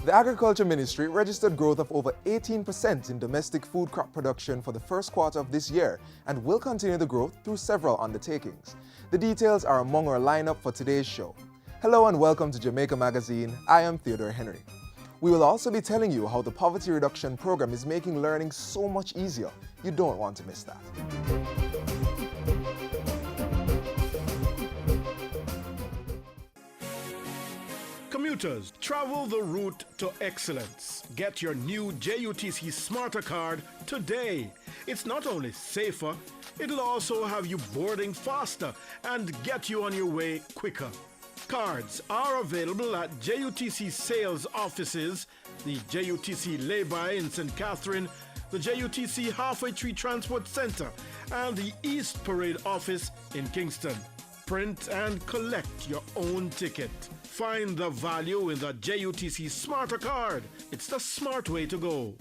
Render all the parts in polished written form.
The Agriculture Ministry registered growth of over 18% in domestic food crop production for the first quarter of this year and will continue the growth through several undertakings. The details are among our lineup for today's show. Hello and welcome to Jamaica Magazine. I am Theodore Henry. We will also be telling you how the poverty reduction program is making learning so much easier. You don't want to miss that. Commuters, travel the route to excellence. Get your new JUTC Smarter Card today. It's not only safer, it'll also have you boarding faster and get you on your way quicker. Cards are available at JUTC sales offices, the JUTC Lay-by in St. Catherine, the JUTC Halfway Tree Transport Center, and the East Parade office in Kingston. Print and collect your own ticket. Find the value in the JUTC Smarter Card. It's the smart way to go.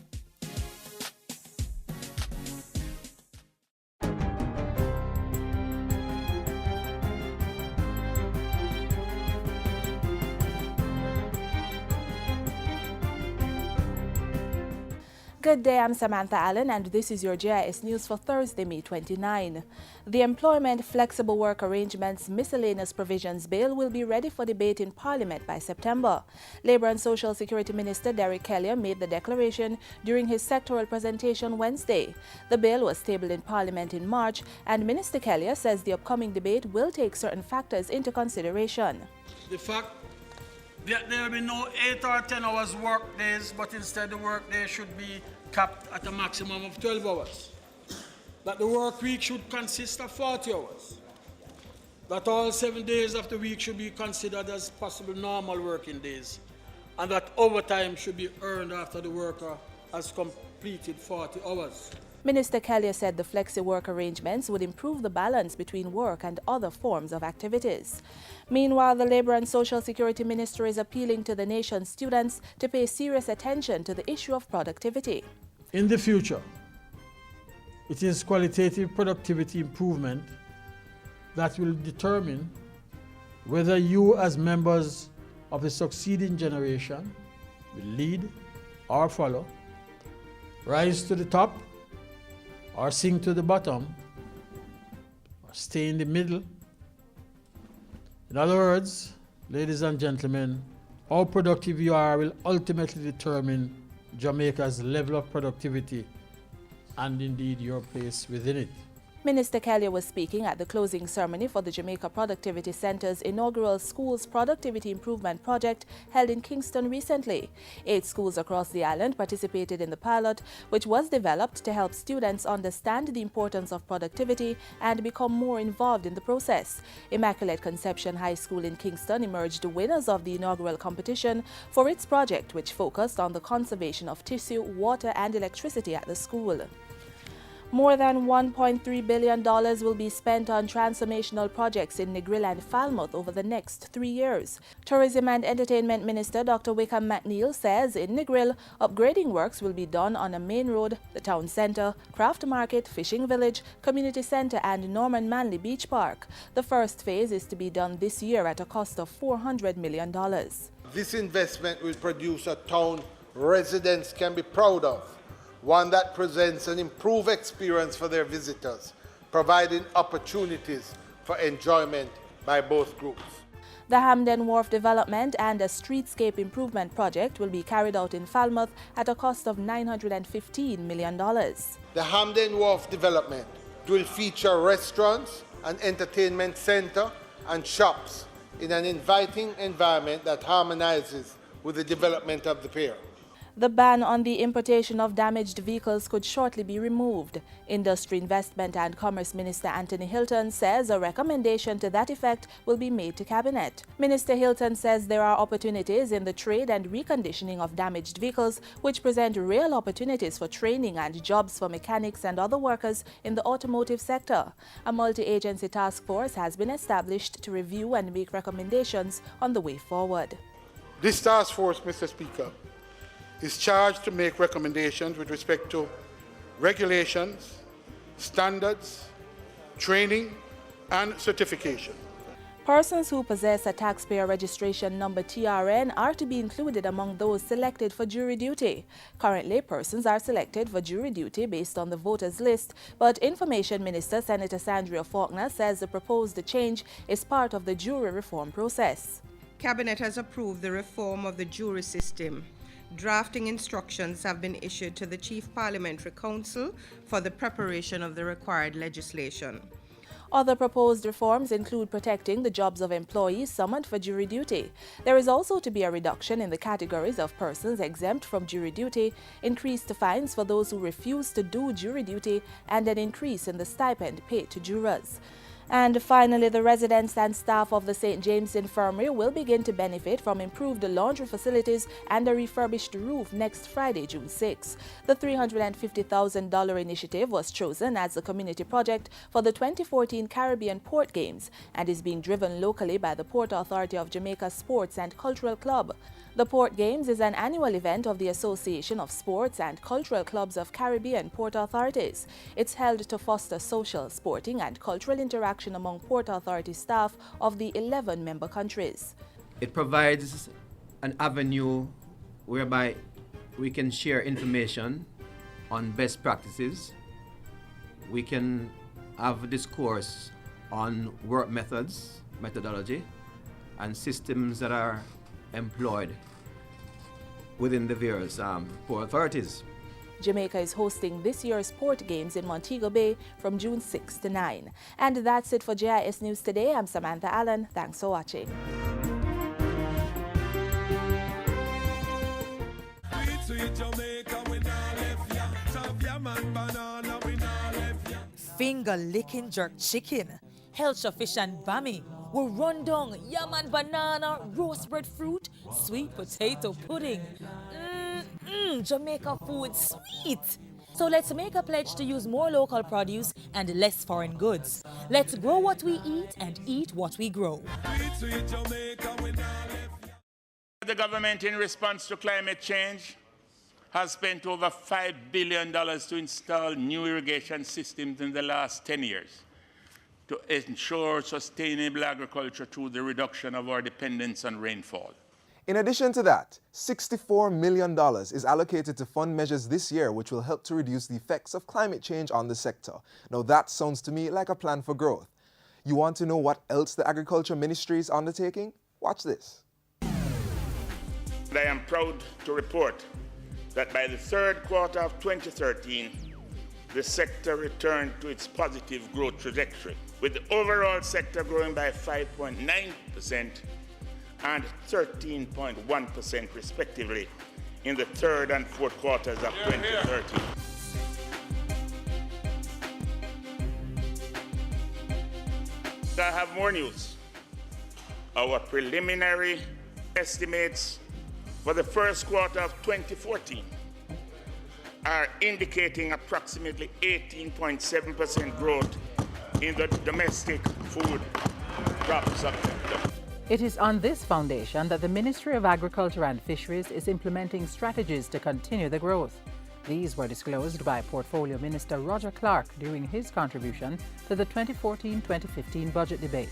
Good day, I'm Samantha Allen and this is your JIS News for Thursday, May 29. The Employment Flexible Work Arrangements Miscellaneous Provisions Bill will be ready for debate in Parliament by September. Labour and Social Security Minister Derek Kelly made the declaration during his sectoral presentation Wednesday. The bill was tabled in Parliament in March and Minister Kelly says the upcoming debate will take certain factors into consideration. The fact that there will be no 8 or 10 hours work days, but instead the work day should be capped at a maximum of 12 hours. That the work week should consist of 40 hours. That all 7 days of the week should be considered as possible normal working days. And that overtime should be earned after the worker has completed 40 hours. Minister Kelly said the flexi-work arrangements would improve the balance between work and other forms of activities. Meanwhile, the Labour and Social Security Ministry is appealing to the nation's students to pay serious attention to the issue of productivity. In the future, it is qualitative productivity improvement that will determine whether you as members of the succeeding generation will lead or follow, rise to the top, or sink to the bottom, or stay in the middle. In other words, ladies and gentlemen, how productive you are will ultimately determine Jamaica's level of productivity and indeed your place within it. Minister Kelly was speaking at the closing ceremony for the Jamaica Productivity Centre's inaugural Schools Productivity Improvement Project held in Kingston recently. 8 schools across the island participated in the pilot, which was developed to help students understand the importance of productivity and become more involved in the process. Immaculate Conception High School in Kingston emerged winners of the inaugural competition for its project, which focused on the conservation of tissue, water and electricity at the school. More than $1.3 billion will be spent on transformational projects in Negril and Falmouth over the next 3 years. Tourism and Entertainment Minister Dr. Wickham McNeil says in Negril, upgrading works will be done on a main road, the town centre, craft market, fishing village, community centre and Norman Manley Beach Park. The first phase is to be done this year at a cost of $400 million. This investment will produce a town residents can be proud of, one that presents an improved experience for their visitors, providing opportunities for enjoyment by both groups. The Hamden Wharf development and a streetscape improvement project will be carried out in Falmouth at a cost of $915 million. The Hamden Wharf development will feature restaurants, an entertainment center, and shops in an inviting environment that harmonizes with the development of the pier. The ban on the importation of damaged vehicles could shortly be removed. Industry, Investment and Commerce Minister Anthony Hilton says a recommendation to that effect will be made to Cabinet. Minister Hilton says there are opportunities in the trade and reconditioning of damaged vehicles which present real opportunities for training and jobs for mechanics and other workers in the automotive sector. A multi-agency task force has been established to review and make recommendations on the way forward. This task force, Mr. Speaker, is charged to make recommendations with respect to regulations, standards, training, and certification. Persons who possess a taxpayer registration number TRN are to be included among those selected for jury duty. Currently, persons are selected for jury duty based on the voters list, but Information Minister Senator Sandria Faulkner says the proposed change is part of the jury reform process. Cabinet has approved the reform of the jury system. Drafting instructions have been issued to the Chief Parliamentary Council for the preparation of the required legislation. Other proposed reforms include protecting the jobs of employees summoned for jury duty. There is also to be a reduction in the categories of persons exempt from jury duty, increased fines for those who refuse to do jury duty, and an increase in the stipend paid to jurors. And finally, the residents and staff of the St. James Infirmary will begin to benefit from improved laundry facilities and a refurbished roof next Friday, June 6. The $350,000 initiative was chosen as the community project for the 2014 Caribbean Port Games and is being driven locally by the Port Authority of Jamaica Sports and Cultural Club. The Port Games is an annual event of the Association of Sports and Cultural Clubs of Caribbean Port Authorities. It's held to foster social, sporting and cultural interaction among Port Authority staff of the 11 member countries. It provides an avenue whereby we can share information on best practices. We can have a discourse on work methodology, and systems that are employed within the various port authorities. Jamaica is hosting this year's Port Games in Montego Bay from June 6 to 9. And that's it for JIS News Today. I'm Samantha Allen. Thanks for watching. Finger-licking jerk chicken, Helsha fish and bami, with rundown yam and banana, roast bread fruit, sweet potato pudding. Jamaica food sweet. So let's make a pledge to use more local produce and less foreign goods. Let's grow what we eat and eat what we grow. The government, in response to climate change, has spent over $5 billion to install new irrigation systems in the last 10 years to ensure sustainable agriculture through the reduction of our dependence on rainfall. In addition to that, $64 million is allocated to fund measures this year which will help to reduce the effects of climate change on the sector. Now that sounds to me like a plan for growth. You want to know what else the Agriculture Ministry is undertaking? Watch this. I am proud to report that by the third quarter of 2013, the sector returned to its positive growth trajectory, with the overall sector growing by 5.9% and 13.1% respectively in the third and fourth quarters of 2013. I have more news. Our preliminary estimates for the first quarter of 2014 are indicating approximately 18.7% growth in the domestic food crop sector. It is on this foundation that the Ministry of Agriculture and Fisheries is implementing strategies to continue the growth. These were disclosed by Portfolio Minister Roger Clark during his contribution to the 2014-2015 budget debate.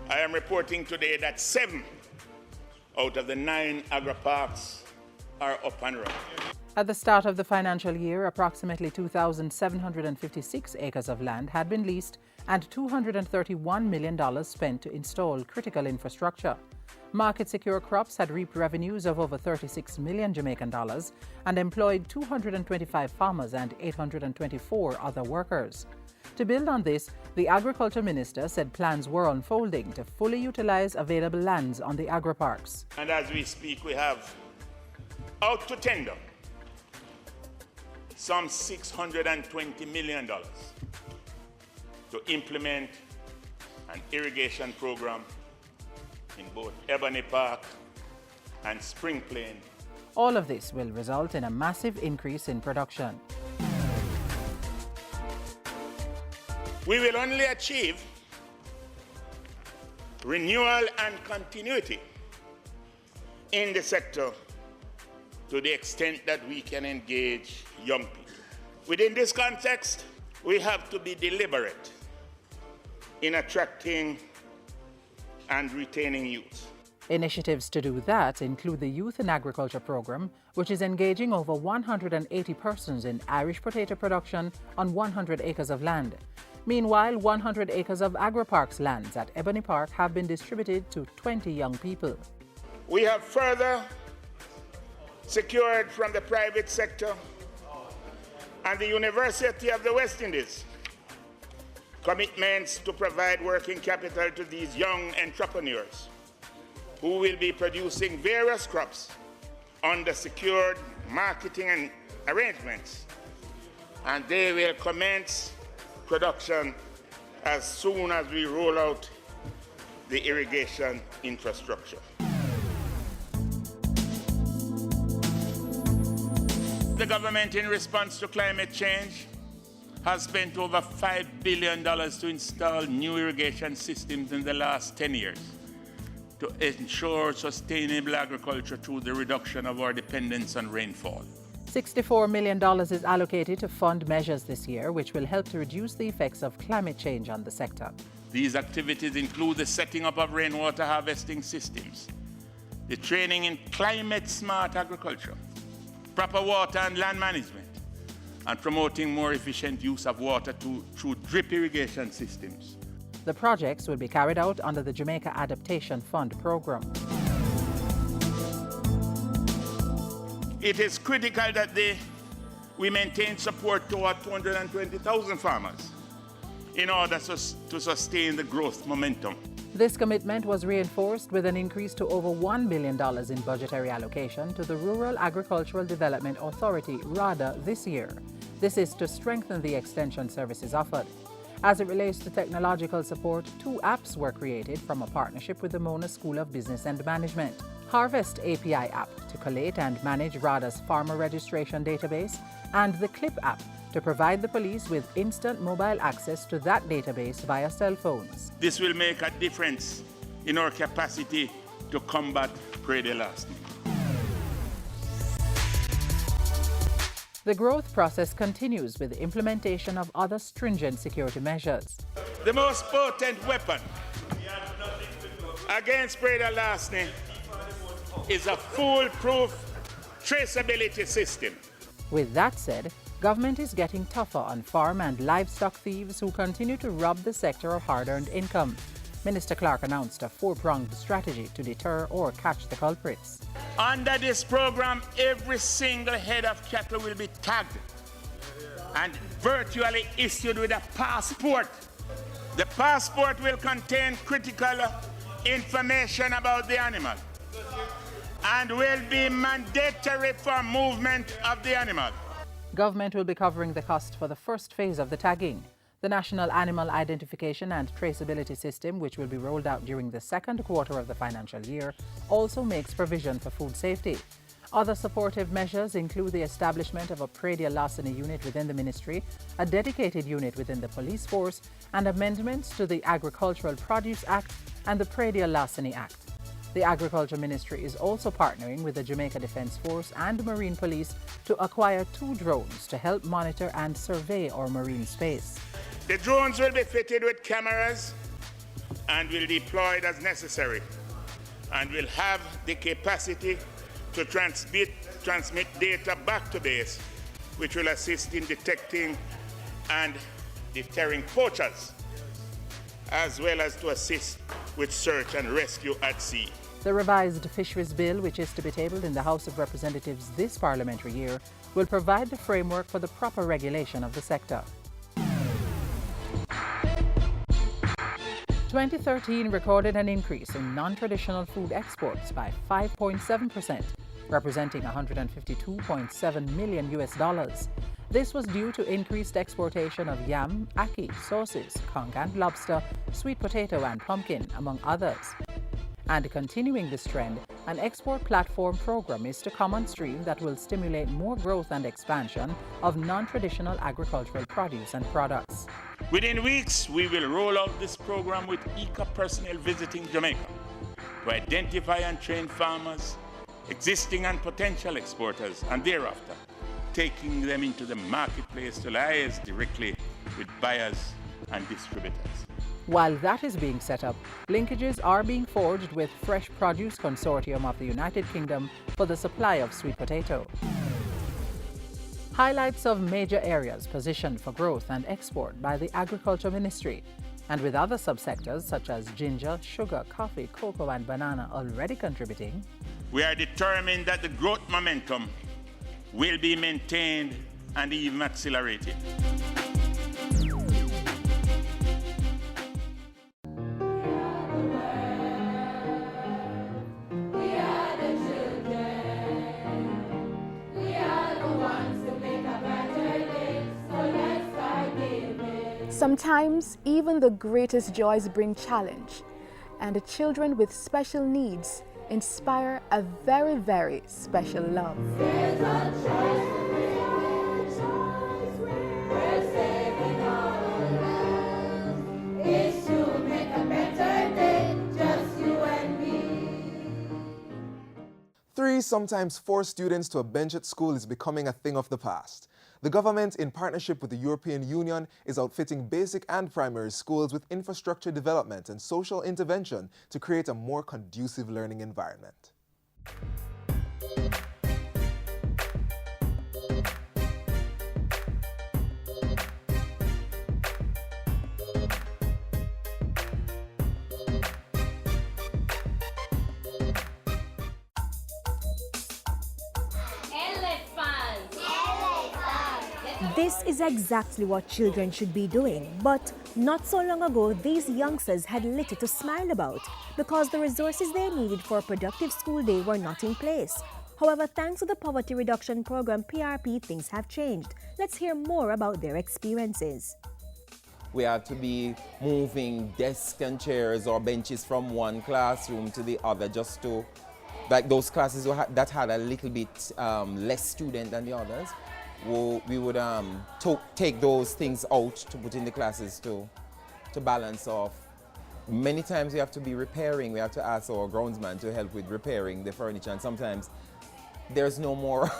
I am reporting today that 7 out of the 9 agri-parks are up and running. At the start of the financial year, approximately 2,756 acres of land had been leased and $231 million spent to install critical infrastructure. Market Secure Crops had reaped revenues of over 36 million Jamaican dollars and employed 225 farmers and 824 other workers. To build on this, the Agriculture Minister said plans were unfolding to fully utilize available lands on the agri-parks. And as we speak, we have out to tender some $620 million to implement an irrigation program in both Ebony Park and Spring Plain. All of this will result in a massive increase in production. We will only achieve renewal and continuity in the sector to the extent that we can engage young people. Within this context, We have to be deliberate in attracting and retaining youth. Initiatives to do that include the Youth in Agriculture program, which is engaging over 180 persons in Irish potato production on 100 acres of land. Meanwhile, 100 acres of Agriparks lands at Ebony Park have been distributed to 20 young people. We have further secured from the private sector and the University of the West Indies commitments to provide working capital to these young entrepreneurs who will be producing various crops under secured marketing and arrangements, and they will commence production as soon as we roll out the irrigation infrastructure. The government, in response to climate change, has spent over $5 billion to install new irrigation systems in the last 10 years to ensure sustainable agriculture through the reduction of our dependence on rainfall. $64 million is allocated to fund measures this year, which will help to reduce the effects of climate change on the sector. These activities include the setting up of rainwater harvesting systems, the training in climate-smart agriculture, proper water and land management, and promoting more efficient use of water through drip irrigation systems. The projects will be carried out under the Jamaica Adaptation Fund program. It is critical that we maintain support to our 220,000 farmers in order to sustain the growth momentum. This commitment was reinforced with an increase to over $1 billion in budgetary allocation to the Rural Agricultural Development Authority, RADA, this year. This is to strengthen the extension services offered. As it relates to technological support, 2 apps were created from a partnership with the Mona School of Business and Management. Harvest API app to collate and manage RADA's farmer registration database, and the Clip app to provide the police with instant mobile access to that database via cell phones. This will make a difference in our capacity to combat prey de larceny. The growth process continues with the implementation of other stringent security measures. The most potent weapon against prey de larceny is a foolproof traceability system. With that said, government is getting tougher on farm and livestock thieves who continue to rob the sector of hard-earned income. Minister Clark announced a 4-pronged strategy to deter or catch the culprits. Under this program, every single head of cattle will be tagged and virtually issued with a passport. The passport will contain critical information about the animal and will be mandatory for movement of the animal. Government will be covering the cost for the first phase of the tagging. The National Animal Identification and Traceability System, which will be rolled out during the second quarter of the financial year, also makes provision for food safety. Other supportive measures include the establishment of a prey de larceny unit within the ministry, a dedicated unit within the police force, and amendments to the Agricultural Produce Act and the Prey de Larceny Act. The Agriculture Ministry is also partnering with the Jamaica Defence Force and Marine Police to acquire 2 drones to help monitor and survey our marine space. The drones will be fitted with cameras and will be deployed as necessary, and will have the capacity to transmit data back to base, which will assist in detecting and deterring poachers, as well as to assist with search and rescue at sea. The revised Fisheries Bill, which is to be tabled in the House of Representatives this parliamentary year, will provide the framework for the proper regulation of the sector. 2013 recorded an increase in non-traditional food exports by 5.7%, representing $152.7 million. This was due to increased exportation of yam, ackee, sauces, conch and lobster, sweet potato and pumpkin, among others. And continuing this trend, an export platform program is to come on stream that will stimulate more growth and expansion of non-traditional agricultural produce and products. Within weeks, we will roll out this program with ICA personnel visiting Jamaica to identify and train farmers, existing and potential exporters, and thereafter taking them into the marketplace to liaise directly with buyers and distributors. While that is being set up, linkages are being forged with Fresh Produce Consortium of the United Kingdom for the supply of sweet potato. Highlights of major areas positioned for growth and export by the Agriculture Ministry, and with other subsectors such as ginger, sugar, coffee, cocoa and banana already contributing. We are determined that the growth momentum will be maintained and even accelerated. Sometimes even the greatest joys bring challenge, and the children with special needs inspire a very, very special love. Three, sometimes four students to a bench at school is becoming a thing of the past. The government, in partnership with the European Union, is outfitting basic and primary schools with infrastructure development and social intervention to create a more conducive learning environment. This is exactly what children should be doing, but not so long ago, these youngsters had little to smile about because the resources they needed for a productive school day were not in place. However, thanks to the Poverty Reduction Program PRP, things have changed. Let's hear more about their experiences. We had to be moving desks and chairs or benches from one classroom to the other just to, like those classes that had a little bit less student than the others. We would take those things out to put in the classes to balance off. Many times we have to be repairing. We have to ask our groundsman to help with repairing the furniture, and sometimes there's no more,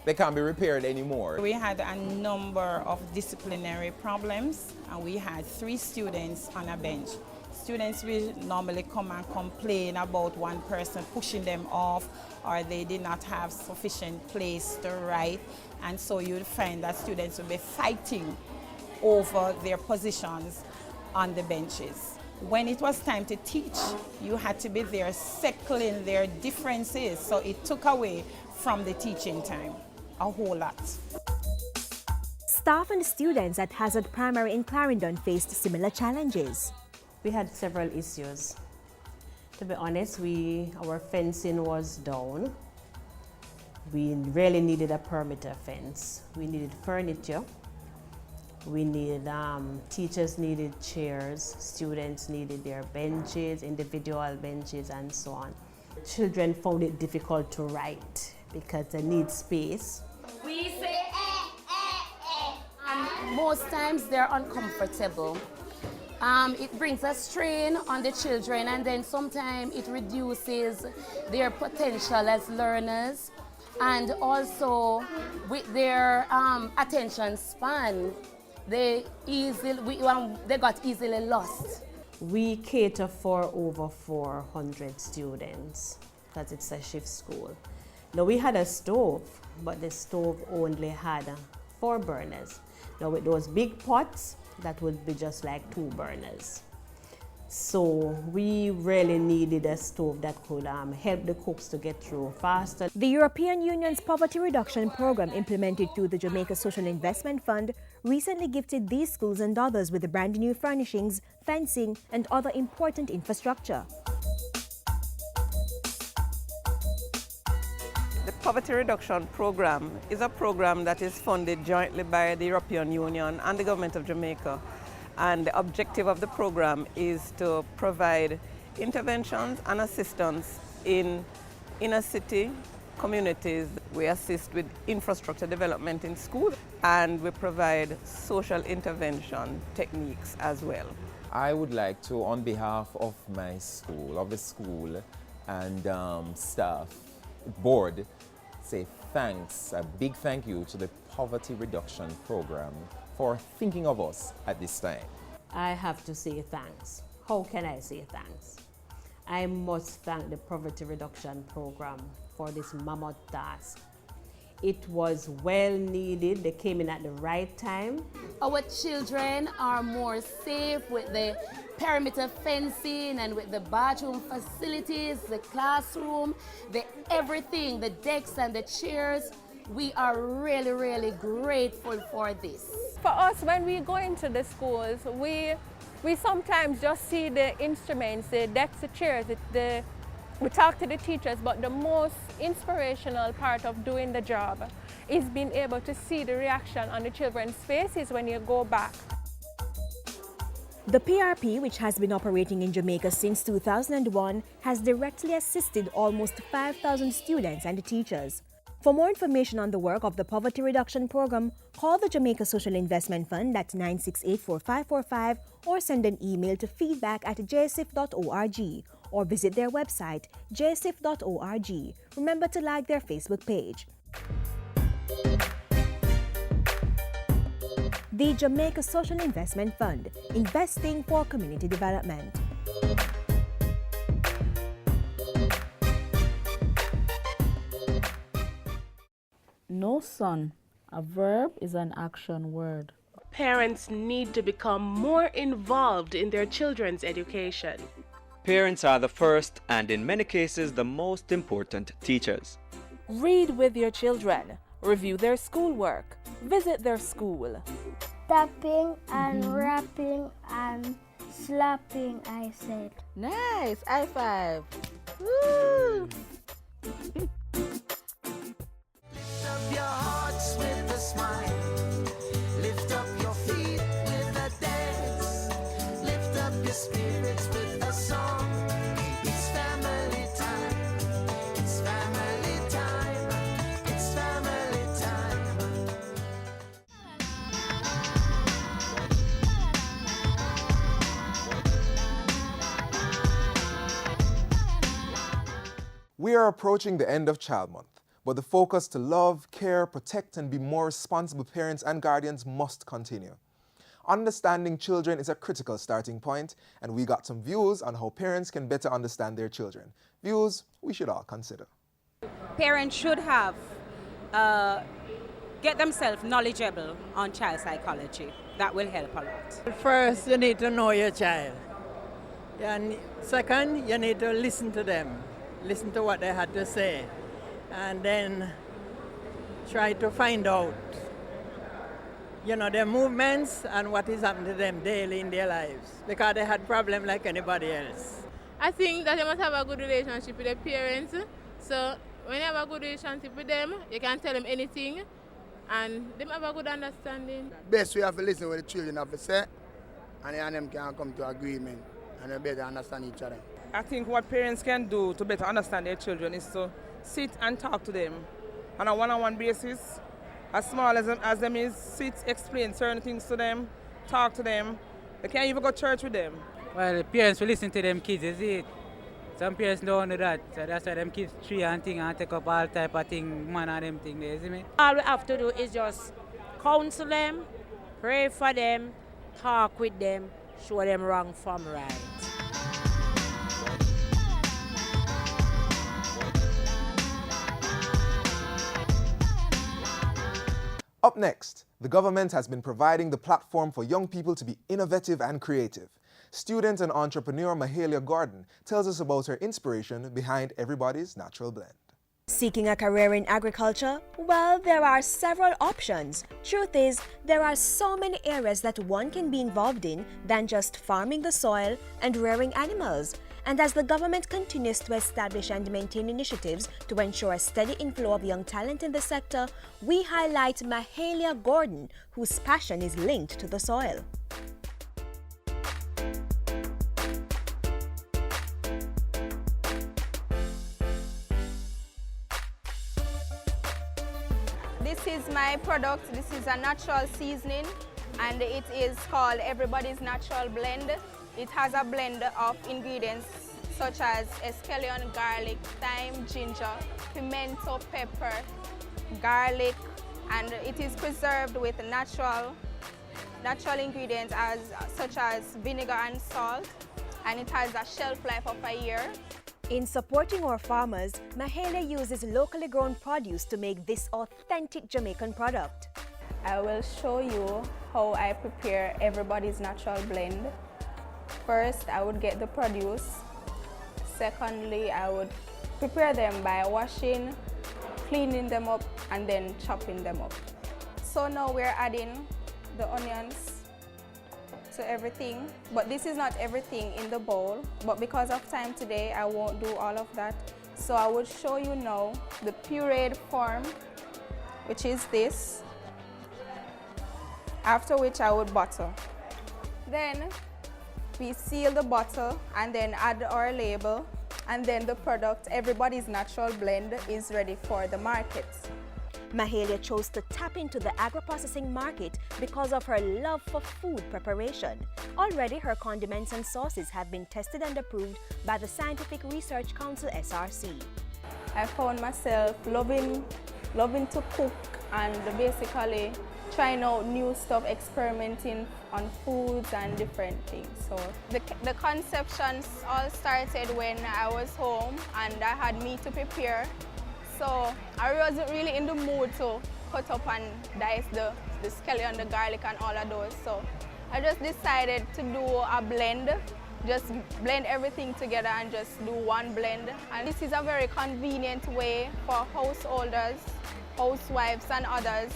they can't be repaired anymore. We had a number of disciplinary problems, and we had 3 students on a bench. Students will normally come and complain about one person pushing them off, or they did not have sufficient place to write, and so you'll find that students will be fighting over their positions on the benches. When it was time to teach, you had to be there settling their differences, so it took away from the teaching time a whole lot. Staff and students at Hazard Primary in Clarendon faced similar challenges. We had several issues. To be honest, our fencing was down. We really needed a perimeter fence. We needed furniture. We needed, teachers needed chairs, students needed their benches, individual benches, and so on. Children found it difficult to write because they need space. We say and most times they're uncomfortable. It brings a strain on the children, and then sometimes it reduces their potential as learners, and also with their attention span, they got easily lost. We cater for over 400 students because it's a shift school. Now we had a stove, but the stove only had 4 burners. Now with those big pots, that would be just like 2 burners. So we really needed a stove that could help the cooks to get through faster. The European Union's Poverty Reduction Program, implemented through the Jamaica Social Investment Fund, recently gifted these schools and others with brand new furnishings, fencing, and other important infrastructure. The Poverty Reduction Program is a program that is funded jointly by the European Union and the Government of Jamaica. And the objective of the program is to provide interventions and assistance in inner city communities. We assist with infrastructure development in schools, and we provide social intervention techniques as well. I would like to, on behalf of my school, of the school and staff, board, say thanks, a big thank you to the Poverty Reduction Program for thinking of us at this time. I have to say thanks. How can I say thanks? I must thank the Poverty Reduction Program for this mammoth task. It was well needed. They came in at the right time. Our children are more safe with the perimeter fencing and with the bathroom facilities, the classroom, the everything, the desks and the chairs. We are really, really grateful for this. For us, when we go into the schools, we sometimes just see the instruments, the desks, the chairs, we talk to the teachers, but the most inspirational part of doing the job is being able to see the reaction on the children's faces when you go back. The PRP, which has been operating in Jamaica since 2001, has directly assisted almost 5,000 students and teachers. For more information on the work of the Poverty Reduction Program, call the Jamaica Social Investment Fund at 968-4545 or send an email to feedback@jsif.org or visit their website, jsif.org. Remember to like their Facebook page. The Jamaica Social Investment Fund, investing for community development. No, son. A verb is an action word. Parents need to become more involved in their children's education. Parents are the first and in many cases the most important teachers. Read with your children. Review their schoolwork. Visit their school. Tapping and rapping and slapping, I said. Nice! High five! Woo! Lift up your hearts with a smile. Lift up your feet with a dance. Lift up your spirits with a song. It's family time. It's family time. It's family time. We are approaching the end of Child Month, but the focus to love, care, protect, and be more responsible parents and guardians must continue. Understanding children is a critical starting point, and we got some views on how parents can better understand their children. Views we should all consider. Parents should have get themselves knowledgeable on child psychology. That will help a lot. First, you need to know your child. And second, you need to listen to them. Listen to what they had to say. And then try to find out, their movements and what is happening to them daily in their lives. Because they had problems like anybody else. I think that you must have a good relationship with their parents. So when you have a good relationship with them, you can tell them anything and they have a good understanding. Best we have to listen to what the children have to say, and them can come to agreement and they better understand each other. I think what parents can do to better understand their children is to sit and talk to them on a one-on-one basis. As small as them is, sit, explain certain things to them, talk to them. They can't even go to church with them. Well, the parents will listen to them kids, you see it. Some parents don't do that, so that's why them kids tree and thing and take up all type of thing, man and them thing, you see me? All we have to do is just counsel them, pray for them, talk with them, show them wrong from right. Up next, the government has been providing the platform for young people to be innovative and creative. Student and entrepreneur Mahalia Gordon tells us about her inspiration behind Everybody's Natural Blend. Seeking a career in agriculture? Well, there are several options. Truth is, there are so many areas that one can be involved in than just farming the soil and rearing animals. And as the government continues to establish and maintain initiatives to ensure a steady inflow of young talent in the sector, we highlight Mahalia Gordon, whose passion is linked to the soil. This is my product. This is a natural seasoning and it is called Everybody's Natural Blend. It has a blend of ingredients such as escallion, garlic, thyme, ginger, pimento, pepper, garlic, and it is preserved with natural ingredients such as vinegar and salt, and it has a shelf life of a year. In supporting our farmers, Mahalia uses locally grown produce to make this authentic Jamaican product. I will show you how I prepare everybody's natural blend. First, I would get the produce. Secondly, I would prepare them by washing, cleaning them up, and then chopping them up. So now we're adding the onions to everything, but this is not everything in the bowl, but because of time today I won't do all of that. So I will show you now the pureed form, which is this, after which I would butter. Then we seal the bottle and then add our label, and then the product, everybody's natural blend, is ready for the market. Mahalia chose to tap into the agro-processing market because of her love for food preparation. Already, her condiments and sauces have been tested and approved by the Scientific Research Council SRC. I found myself loving to cook and basically trying out new stuff, experimenting on foods and different things. So the conceptions all started when I was home and I had meat to prepare. So I wasn't really in the mood to cut up and dice the scallion, the garlic and all of those. So I just decided to do a blend, just blend everything together and just do one blend. And this is a very convenient way for householders, housewives and others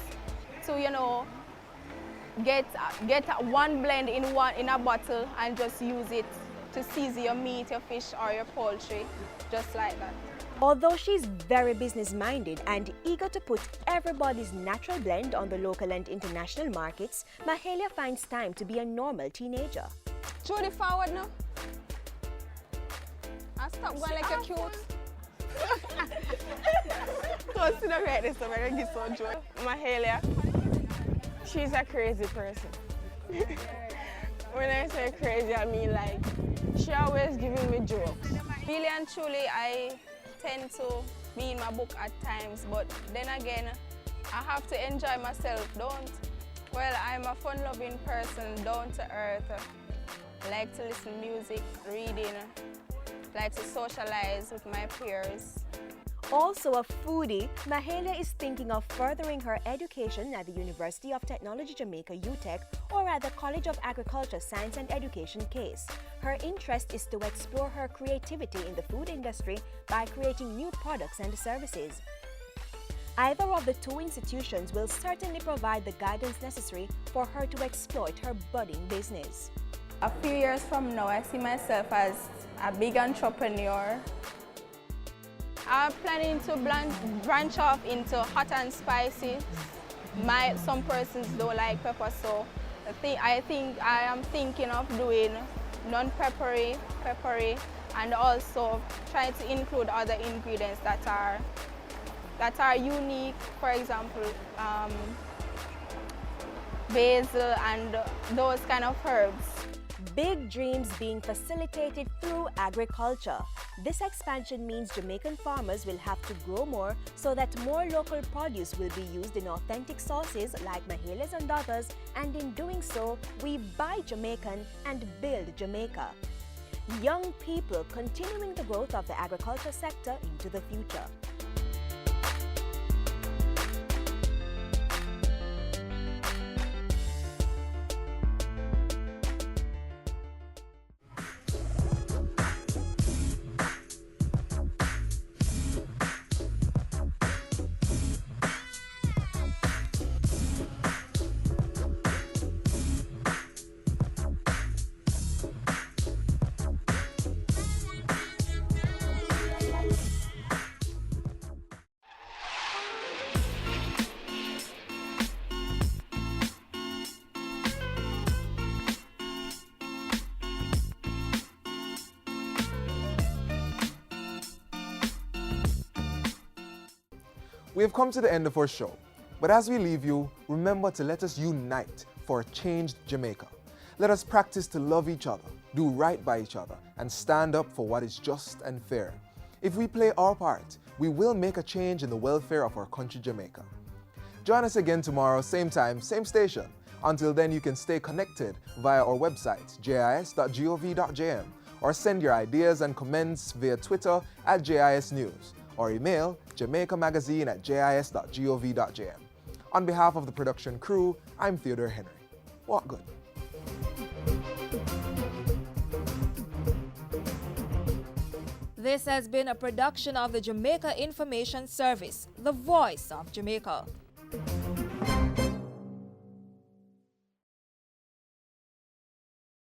to, you know, get one blend in a bottle and just use it to season your meat, your fish or your poultry, just like that. Although she's very business-minded and eager to put everybody's natural blend on the local and international markets, Mahalia finds time to be a normal teenager. Trudy, forward now. And stop going like you're cute. Consider right this, I'm going to give so joy. Mahalia, she's a crazy person. When I say crazy, I mean like, she always giving me jokes. Really and truly, I tend to be in my book at times, but then again, I have to enjoy myself, well, I'm a fun-loving person, down to earth. I like to listen to music, reading, like to socialize with my peers. Also a foodie, Mahalia is thinking of furthering her education at the University of Technology Jamaica UTech or at the College of Agriculture, Science and Education CASE. Her interest is to explore her creativity in the food industry by creating new products and services. Either of the two institutions will certainly provide the guidance necessary for her to exploit her budding business. A few years from now, I see myself as a big entrepreneur. I'm planning to branch off into hot and spicy. Some persons don't like pepper, so I am thinking of doing non-peppery, peppery, and also try to include other ingredients that are unique. For example, basil and those kind of herbs. Big dreams being facilitated through agriculture. This expansion means Jamaican farmers will have to grow more so that more local produce will be used in authentic sauces like Mahalia's and others, and in doing so, we buy Jamaican and build Jamaica. Young people continuing the growth of the agriculture sector into the future. We have come to the end of our show, but as we leave you, remember to let us unite for a changed Jamaica. Let us practice to love each other, do right by each other, and stand up for what is just and fair. If we play our part, we will make a change in the welfare of our country, Jamaica. Join us again tomorrow, same time, same station. Until then, you can stay connected via our website, jis.gov.jm, or send your ideas and comments via Twitter at JIS News, or email jamaicamagazine@jis.gov.jm. On behalf of the production crew, I'm Theodore Henry. Walk good. This has been a production of the Jamaica Information Service, the voice of Jamaica.